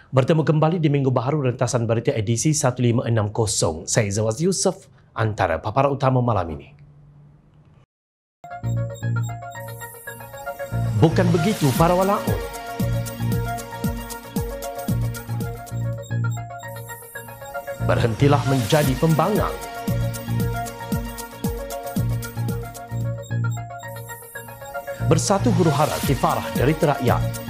Bertemu kembali di Minggu Baharu Rentasan Berita edisi 1560. Saya Zawaz Yusof, antara paparan utama malam ini. Bukan begitu para walaun. Berhentilah menjadi pembanggang. Bersatu huru hara kifarah dari rakyat.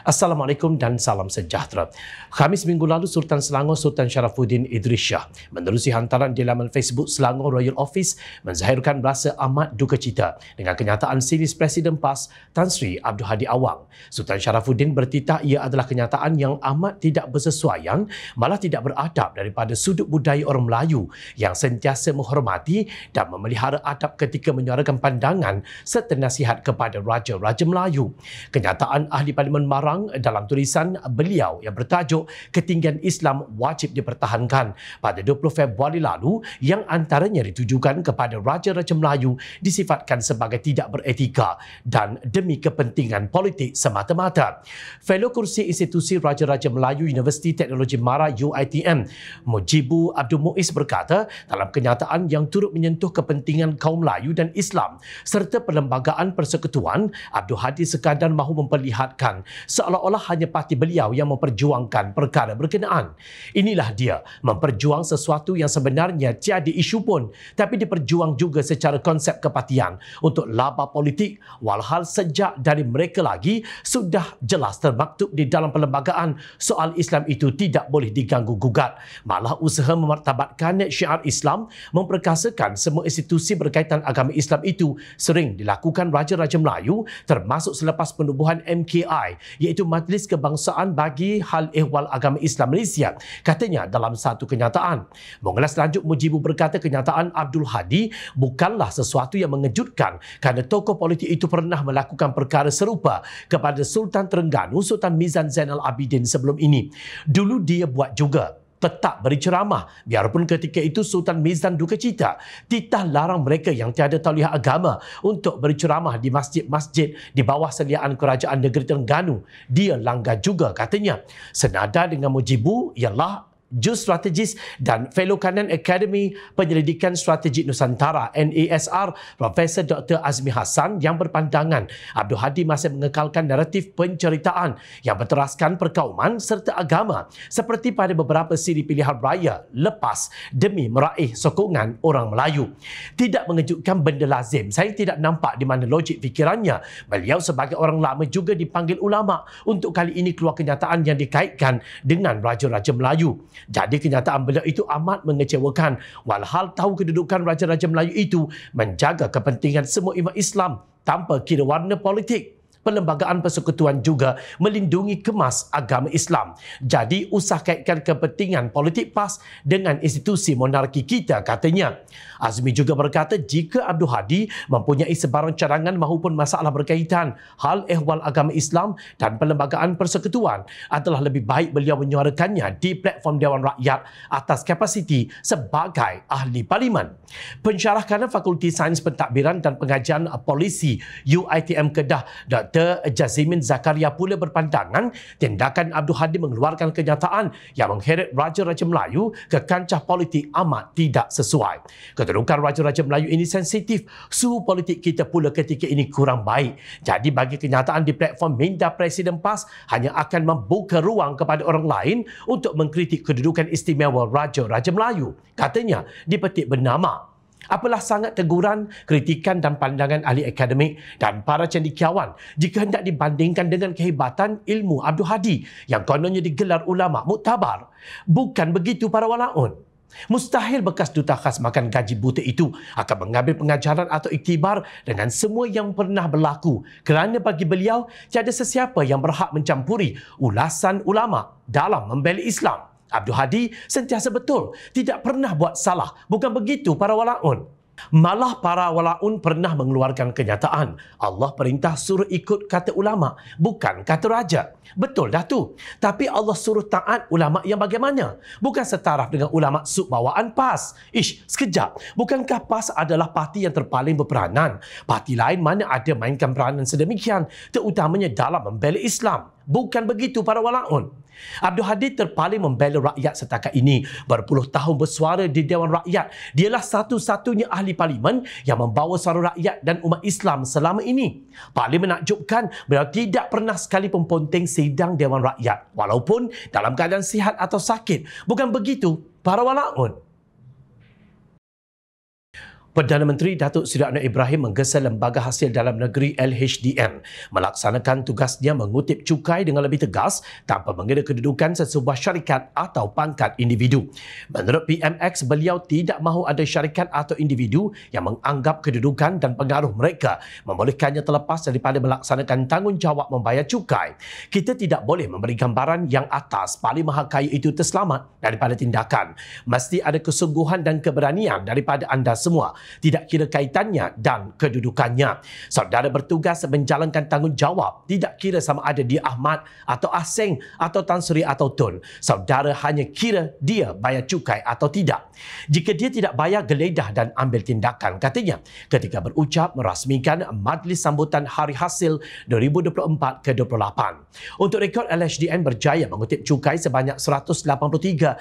Assalamualaikum dan salam sejahtera. Khamis minggu lalu, Sultan Selangor Sultan Sharafuddin Idris Shah menerusi hantaran di laman Facebook Selangor Royal Office menzahirkan rasa amat duka cita dengan kenyataan Senis Presiden PAS Tan Sri Abdul Hadi Awang. Sultan Sharafuddin bertitah ia adalah kenyataan yang amat tidak bersesuaian, malah tidak beradab daripada sudut budaya orang Melayu yang sentiasa menghormati dan memelihara adab ketika menyuarakan pandangan serta nasihat kepada Raja-Raja Melayu. Kenyataan Ahli Parlimen Marang dalam tulisan beliau yang bertajuk Ketinggian Islam Wajib Dipertahankan pada 20 Februari lalu yang antaranya ditujukan kepada Raja-Raja Melayu disifatkan sebagai tidak beretika dan demi kepentingan politik semata-mata. Fellow Kursi Institusi Raja-Raja Melayu Universiti Teknologi Mara UiTM Mujibu Abdul Muiz berkata dalam kenyataan yang turut menyentuh kepentingan kaum Melayu dan Islam serta Perlembagaan Persekutuan, Abdul Hadi sekadar mahu memperlihatkan seolah-olah hanya parti beliau yang memperjuangkan perkara berkenaan. Inilah dia, memperjuang sesuatu yang sebenarnya tiada isu pun, tapi diperjuang juga secara konsep kepartian untuk laba politik, walhal sejak dari mereka lagi sudah jelas termaktub di dalam perlembagaan soal Islam itu tidak boleh diganggu-gugat. Malah usaha memartabatkan syiar Islam, memperkasakan semua institusi berkaitan agama Islam itu sering dilakukan Raja-Raja Melayu termasuk selepas penubuhan MKI, iaitu Majlis Kebangsaan bagi Hal Ehwal Agama Islam Malaysia, katanya dalam satu kenyataan. Mengulas lanjut, Mujibu berkata kenyataan Abdul Hadi bukanlah sesuatu yang mengejutkan kerana tokoh politik itu pernah melakukan perkara serupa kepada Sultan Terengganu Sultan Mizan Zainal Abidin sebelum ini. Dulu dia buat juga, tetap beri ceramah biarpun ketika itu Sultan Mizan duka cita, titah larang mereka yang tiada tauliah agama untuk berceramah di masjid-masjid di bawah seliaan Kerajaan Negeri Terengganu. Dia langgar juga, katanya. Senada dengan Mujibu ialah Geostrategis dan Fellow Kanan Akademi Penyelidikan Strategik Nusantara NASR Profesor Dr. Azmi Hassan yang berpandangan Abdul Hadi masih mengekalkan naratif penceritaan yang berteraskan perkauman serta agama seperti pada beberapa siri pilihan raya lepas demi meraih sokongan orang Melayu. Tidak mengejutkan benda lazim, saya tidak nampak di mana logik fikirannya. Beliau sebagai orang lama juga dipanggil ulama, untuk kali ini keluar kenyataan yang dikaitkan dengan Raja-Raja Melayu. Jadi kenyataan beliau itu amat mengecewakan, walhal tahu kedudukan Raja-Raja Melayu itu menjaga kepentingan semua umat Islam tanpa kira warna politik. Perlembagaan Persekutuan juga melindungi kemas agama Islam. Jadi usah kaitkan kepentingan politik PAS dengan institusi monarki kita, katanya. Azmi juga berkata jika Abdul Hadi mempunyai sebarang cadangan maupun masalah berkaitan hal ehwal agama Islam dan Perlembagaan Persekutuan, adalah lebih baik beliau menyuarakannya di platform Dewan Rakyat atas kapasiti sebagai ahli parlimen. Pensyarah kanan Fakulti Sains Pentadbiran dan Pengajian Polisi UiTM Kedah Dr. Jazimin Zakaria pula berpandangan tindakan Abdul Hadi mengeluarkan kenyataan yang mengheret Raja-Raja Melayu ke kancah politik amat tidak sesuai. Kedudukan Raja-Raja Melayu ini sensitif, suhu politik kita pula ketika ini kurang baik. Jadi bagi kenyataan di platform minda Presiden PAS hanya akan membuka ruang kepada orang lain untuk mengkritik kedudukan istimewa Raja-Raja Melayu, katanya dipetik bernama. Apalah sangat teguran, kritikan dan pandangan ahli akademik dan para cendekiawan jika hendak dibandingkan dengan kehebatan ilmu Abdul Hadi yang kononnya digelar ulama muktabar. Bukan begitu para walaun. Mustahil bekas duta khas makan gaji buta itu akan mengambil pengajaran atau iktibar dengan semua yang pernah berlaku, kerana bagi beliau tiada sesiapa yang berhak mencampuri ulasan ulama dalam membela Islam. Abdul Hadi sentiasa betul, tidak pernah buat salah. Bukan begitu para walaun. Malah para walaun pernah mengeluarkan kenyataan Allah perintah suruh ikut kata ulama, bukan kata raja. Betul dah tu. Tapi Allah suruh taat ulama yang bagaimana? Bukan setaraf dengan ulama sub bawaan PAS. Sekejap. Bukankah PAS adalah parti yang terpaling berperanan? Parti lain mana ada mainkan peranan sedemikian, terutamanya dalam membela Islam. Bukan begitu para walaun. Abdul Hadi terpaling membela rakyat setakat ini. Berpuluh tahun bersuara di Dewan Rakyat. Dialah satu-satunya ahli parlimen yang membawa suara rakyat dan umat Islam selama ini. Paling menakjubkan, beliau tidak pernah sekali pun ponteng sidang Dewan Rakyat, walaupun dalam keadaan sihat atau sakit. Bukan begitu para walaun. Perdana Menteri Datuk Seri Anwar Ibrahim menggesa Lembaga Hasil Dalam Negeri LHDN melaksanakan tugasnya mengutip cukai dengan lebih tegas tanpa mengira kedudukan sesebuah syarikat atau pangkat individu. Menurut PMX, beliau tidak mahu ada syarikat atau individu yang menganggap kedudukan dan pengaruh mereka membolehkannya terlepas daripada melaksanakan tanggungjawab membayar cukai. Kita tidak boleh memberi gambaran yang atas paling maha kaya itu terselamat daripada tindakan. Mesti ada kesungguhan dan keberanian daripada anda semua, tidak kira kaitannya dan kedudukannya. Saudara bertugas menjalankan tanggungjawab, tidak kira sama ada dia Ahmad atau Aseng atau Tan Sri atau Tun. Saudara hanya kira dia bayar cukai atau tidak. Jika dia tidak bayar, geledah dan ambil tindakan, katanya ketika berucap merasmikan Majlis Sambutan Hari Hasil 2024 ke-28. Untuk rekod, LHDN berjaya mengutip cukai sebanyak 183.3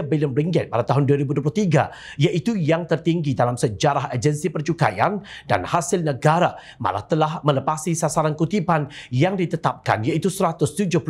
bilion ringgit pada tahun 2023, iaitu yang tertinggi dalam sejarah agensi percukaian, dan hasil negara malah telah melepasi sasaran kutipan yang ditetapkan, iaitu 176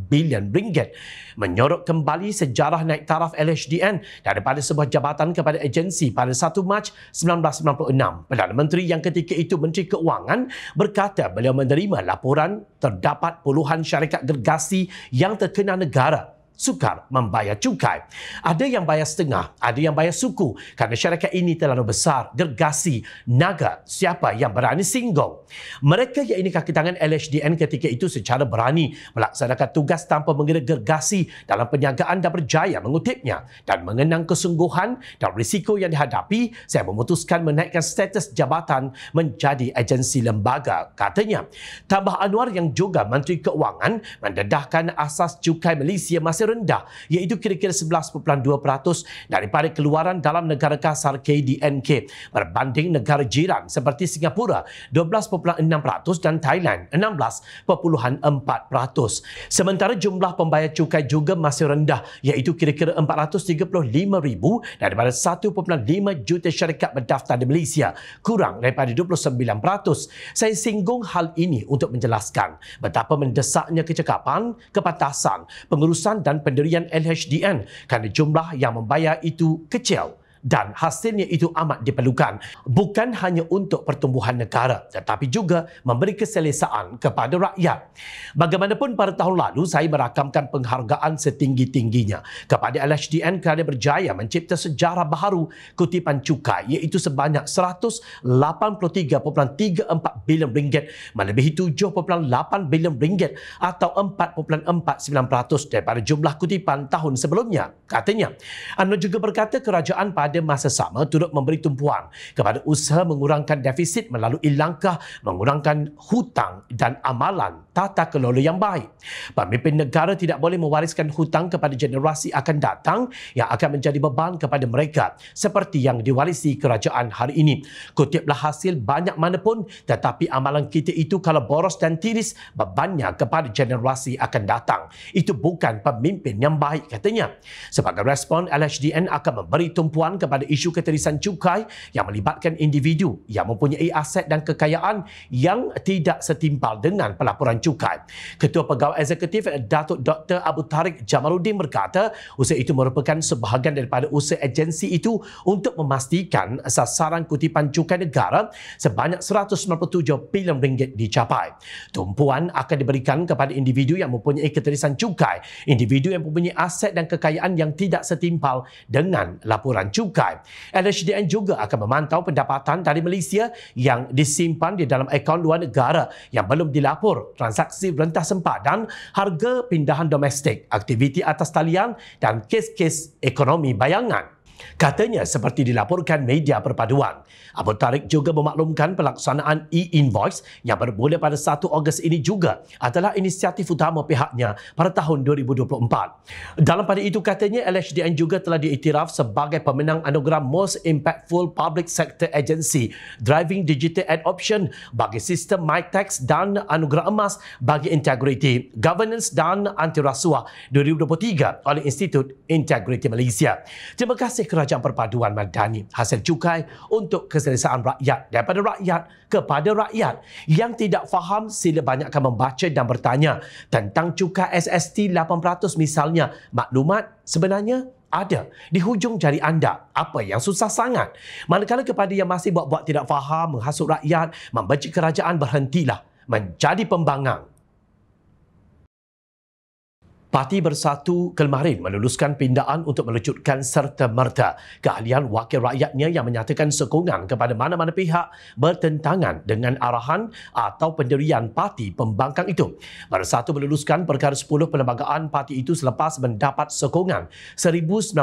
bilion ringgit. Menyorot kembali sejarah naik taraf LHDN daripada sebuah jabatan kepada agensi pada 1 Mac 1996. Perdana Menteri yang ketika itu Menteri Keuangan berkata beliau menerima laporan terdapat puluhan syarikat gergasi yang terkena negara sukar membayar cukai. Ada yang bayar setengah, ada yang bayar suku kerana syarikat ini terlalu besar. Gergasi, naga, siapa yang berani singgung? Mereka yang ini kaki tangan LHDN ketika itu secara berani melaksanakan tugas tanpa mengira gergasi dalam perniagaan dan berjaya mengutipnya. Dan mengenang kesungguhan dan risiko yang dihadapi, saya memutuskan menaikkan status jabatan menjadi agensi lembaga, katanya. Tambah Anwar yang juga Menteri Keuangan mendedahkan asas cukai Malaysia masih rendah, iaitu kira-kira 11.2% daripada keluaran dalam negara kasar KDNK berbanding negara jiran seperti Singapura 12.6% dan Thailand 16.4%. Sementara jumlah pembayar cukai juga masih rendah, iaitu kira-kira 435,000 daripada 1.5 juta syarikat berdaftar di Malaysia, kurang daripada 29%. Saya singgung hal ini untuk menjelaskan betapa mendesaknya kecekapan, kepantasan, pengurusan dan pendirian LHDN kerana jumlah yang membayar itu kecil dan hasilnya itu amat diperlukan, bukan hanya untuk pertumbuhan negara tetapi juga memberi keselesaan kepada rakyat. Bagaimanapun pada tahun lalu saya merakamkan penghargaan setinggi-tingginya kepada LHDN kerana berjaya mencipta sejarah baharu kutipan cukai, iaitu sebanyak 183.34 bilion ringgit, melebihi 7.8 bilion ringgit atau 4.49% daripada jumlah kutipan tahun sebelumnya, katanya. Anwar juga berkata kerajaan pada masa sama turut memberi tumpuan kepada usaha mengurangkan defisit melalui langkah mengurangkan hutang dan amalan tata kelola yang baik. Pemimpin negara tidak boleh mewariskan hutang kepada generasi akan datang yang akan menjadi beban kepada mereka seperti yang diwarisi kerajaan hari ini. Kutiplah hasil banyak mana pun, tetapi amalan kita itu kalau boros dan tiris, bebannya kepada generasi akan datang. Itu bukan pemimpin yang baik, katanya. Sebagai respon, LHDN akan memberi tumpuan kepada isu keterisan cukai yang melibatkan individu yang mempunyai aset dan kekayaan yang tidak setimpal dengan pelaporan cukai. Ketua Pegawai Eksekutif Datuk Dr. Abu Tariq Jamaluddin berkata, usaha itu merupakan sebahagian daripada usaha agensi itu untuk memastikan sasaran kutipan cukai negara sebanyak RM197 bilion dicapai. Tumpuan akan diberikan kepada individu yang mempunyai keterisan cukai, individu yang mempunyai aset dan kekayaan yang tidak setimpal dengan laporan cukai. LHDN juga akan memantau pendapatan dari Malaysia yang disimpan di dalam akaun luar negara yang belum dilapor, transaksi rentah sempadan, harga pindahan domestik, aktiviti atas talian dan kes-kes ekonomi bayangan. Katanya seperti dilaporkan media perpaduan. Abu Tariq juga memaklumkan pelaksanaan e-invoice yang bermula pada 1 Ogos ini juga adalah inisiatif utama pihaknya pada tahun 2024. Dalam pada itu katanya LHDN juga telah diiktiraf sebagai pemenang anugerah Most Impactful Public Sector Agency Driving Digital Adoption bagi sistem MyTax dan anugerah emas bagi Integrity, Governance dan Anti Rasuah 2023 oleh Institut Integrity Malaysia. Terima kasih Kerajaan Perpaduan Madani, hasil cukai untuk keselesaan rakyat, daripada rakyat kepada rakyat. Yang tidak faham sila banyakkan membaca dan bertanya tentang cukai SST 8% misalnya. Maklumat sebenarnya ada di hujung jari anda. Apa yang susah sangat? Manakala kepada yang masih buat-buat tidak faham, menghasut rakyat, membenci kerajaan, berhentilah menjadi pembangkang. Parti Bersatu kemarin meluluskan pindaan untuk melucutkan serta-merta keahlian wakil rakyatnya yang menyatakan sokongan kepada mana-mana pihak bertentangan dengan arahan atau pendirian parti pembangkang itu. Bersatu meluluskan perkara 10 perlembagaan parti itu selepas mendapat sokongan 1,956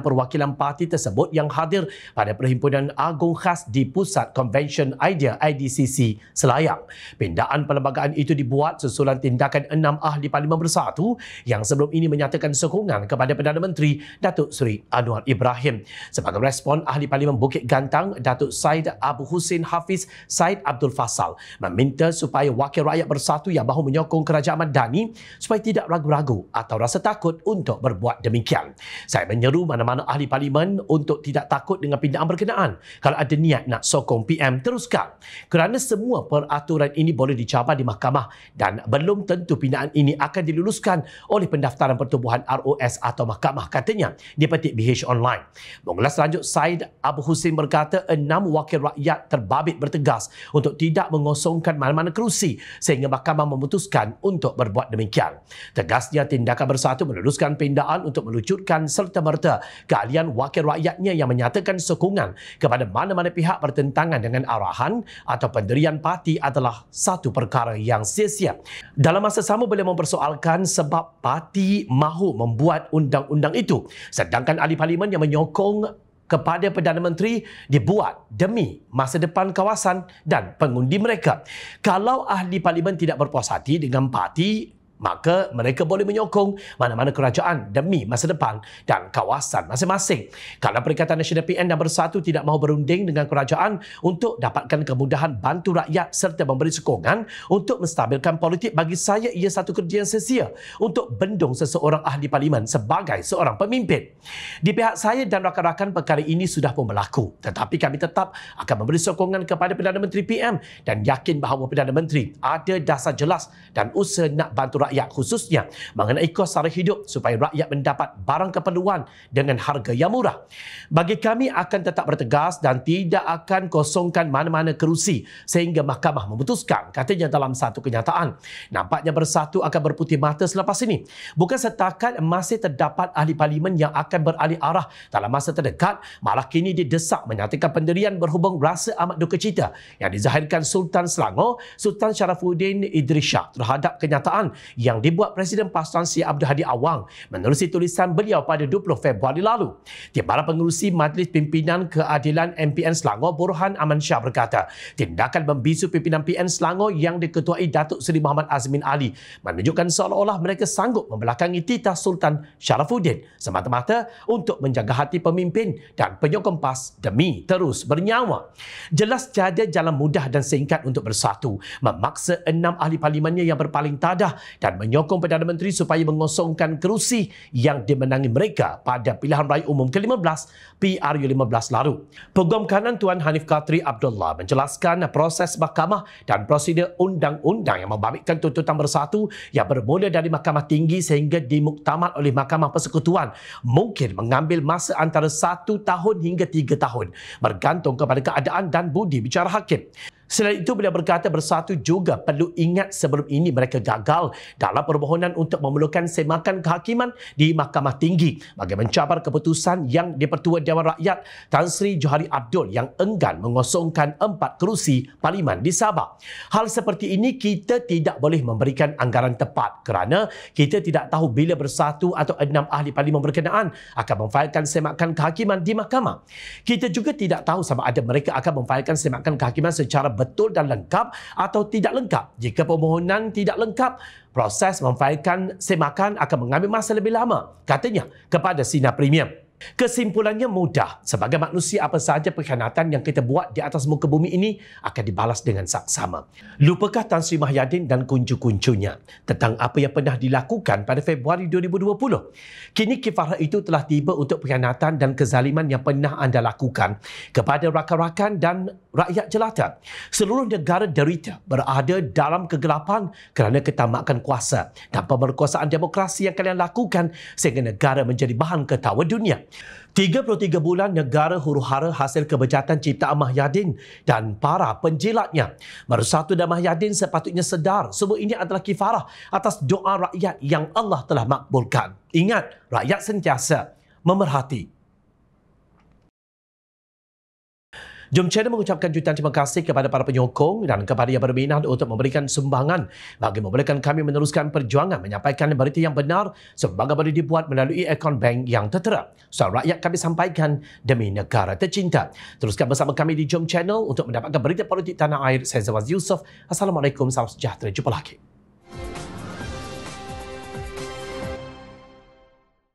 perwakilan parti tersebut yang hadir pada Perhimpunan Agung Khas di Pusat Convention Idea IDCC Selayang. Pindaan perlembagaan itu dibuat susulan tindakan 6 ahli Parlimen Bersatu yang sebelum ini menyatakan sokongan kepada Perdana Menteri Datuk Seri Anwar Ibrahim. Sebagai respon, Ahli Parlimen Bukit Gantang Datuk Syed Abu Hussein Hafiz Syed Abdul Fasal meminta supaya Wakil Rakyat Bersatu yang bahu menyokong Kerajaan Madani supaya tidak ragu-ragu atau rasa takut untuk berbuat demikian. Saya menyeru mana-mana Ahli Parlimen untuk tidak takut dengan pindaan berkenaan. Kalau ada niat nak sokong PM, teruskan. Kerana semua peraturan ini boleh dicabar di mahkamah dan belum tentu pindaan ini akan diluluskan oleh pendaftaran pertubuhan ROS atau mahkamah, katanya dipetik BH Online. Mengulas lanjut, Syed Abu Hussein berkata 6 wakil rakyat terbabit bertegas untuk tidak mengosongkan mana-mana kerusi sehingga mahkamah memutuskan untuk berbuat demikian. Tegasnya, tindakan Bersatu meluluskan pindaan untuk melucutkan serta-merta keahlian wakil rakyatnya yang menyatakan sokongan kepada mana-mana pihak bertentangan dengan arahan atau pendirian parti adalah satu perkara yang sia-sia. Dalam masa sama, beliau mempersoalkan sebab parti mahu membuat undang-undang itu, sedangkan ahli parlimen yang menyokong kepada Perdana Menteri dibuat demi masa depan kawasan dan pengundi mereka. Kalau ahli parlimen tidak berpuas hati dengan parti, maka mereka boleh menyokong mana-mana kerajaan demi masa depan dan kawasan masing-masing. Kalau Perikatan Nasional PN dan Bersatu tidak mahu berunding dengan kerajaan untuk dapatkan kemudahan bantu rakyat serta memberi sokongan untuk menstabilkan politik, bagi saya ia satu kerja yang sia-sia untuk bendung seseorang ahli parlimen sebagai seorang pemimpin. Di pihak saya dan rakan-rakan, perkara ini sudah pun berlaku, tetapi kami tetap akan memberi sokongan kepada Perdana Menteri PM dan yakin bahawa Perdana Menteri ada dasar jelas dan usaha nak bantu rakyat, khususnya mengenai kos sara hidup supaya rakyat mendapat barang keperluan dengan harga yang murah. Bagi kami akan tetap bertegas dan tidak akan kosongkan mana-mana kerusi sehingga mahkamah memutuskan, katanya dalam satu kenyataan. Nampaknya Bersatu akan berputih mata selepas ini. Bukan setakat masih terdapat ahli parlimen yang akan beralih arah dalam masa terdekat, malah kini didesak menyatakan pendirian berhubung rasa amat duka cita yang dizahirkan Sultan Selangor, Sultan Sharafuddin Idrisha terhadap kenyataan yang dibuat Presiden Pasaran Syed Abdul Hadi Awang menerusi tulisan beliau pada 20 Februari lalu. Timbalan Pengerusi Majlis Pimpinan Keadilan MPN Selangor, Burhan Aman Shah berkata, tindakan membisu pimpinan PN Selangor yang diketuai Datuk Seri Muhammad Azmin Ali menunjukkan seolah-olah mereka sanggup membelakangi titah Sultan Sharafuddin semata-mata untuk menjaga hati pemimpin dan penyokong PAS demi terus bernyawa. Jelas tiada jalan mudah dan singkat untuk Bersatu memaksa 6 ahli parlimennya yang berpaling tadah dan menyokong Perdana Menteri supaya mengosongkan kerusi yang dimenangi mereka pada pilihan raya umum ke-15 PRU15 lalu. Peguam kanan Tuan Hanif Katri Abdullah menjelaskan proses mahkamah dan prosedur undang-undang yang membabitkan tuntutan bersatu yang bermula dari Mahkamah Tinggi sehingga dimuktamad oleh Mahkamah Persekutuan mungkin mengambil masa antara 1 tahun hingga 3 tahun bergantung kepada keadaan dan budi bicara hakim. Selain itu, beliau berkata bersatu juga perlu ingat sebelum ini mereka gagal dalam permohonan untuk memerlukan semakan kehakiman di Mahkamah Tinggi bagi mencabar keputusan yang di-Pertua Dewan Rakyat Tan Sri Johari Abdul yang enggan mengosongkan 4 kerusi Parlimen di Sabah. Hal seperti ini kita tidak boleh memberikan anggaran tepat kerana kita tidak tahu bila bersatu atau 6 ahli Parlimen berkenaan akan memfailkan semakan kehakiman di mahkamah. Kita juga tidak tahu sama ada mereka akan memfailkan semakan kehakiman secara betul dan lengkap atau tidak lengkap. Jika permohonan tidak lengkap, proses memfailkan semakan akan mengambil masa lebih lama, katanya kepada Sinar Premium. Kesimpulannya mudah. Sebagai manusia, apa sahaja pengkhianatan yang kita buat di atas muka bumi ini akan dibalas dengan saksama. Lupakah Tan Sri Mahyadin dan kuncu-kuncunya tentang apa yang pernah dilakukan pada Februari 2020? Kini kifarah itu telah tiba untuk pengkhianatan dan kezaliman yang pernah anda lakukan kepada rakan-rakan dan rakyat jelata. Seluruh negara derita berada dalam kegelapan kerana ketamakan kuasa dan pemerkosaan demokrasi yang kalian lakukan sehingga negara menjadi bahan ketawa dunia. 33 bulan negara huru-hara hasil kebejatan ciptaan Mahyadin dan para penjilatnya. Bersatu dan Mahyadin sepatutnya sedar semua ini adalah kifarah atas doa rakyat yang Allah telah makbulkan. Ingat, rakyat sentiasa memerhati. Jom Channel mengucapkan jutaan terima kasih kepada para penyokong dan kepada yang berminat untuk memberikan sumbangan bagi membolehkan kami meneruskan perjuangan menyampaikan berita yang benar. Sumbangan boleh dibuat melalui akaun bank yang tertera. Soal rakyat kami sampaikan demi negara tercinta. Teruskan bersama kami di Jom Channel untuk mendapatkan berita politik tanah air. Saya Zawaz Yusof. Assalamualaikum, salam sejahtera. Jumpa lagi.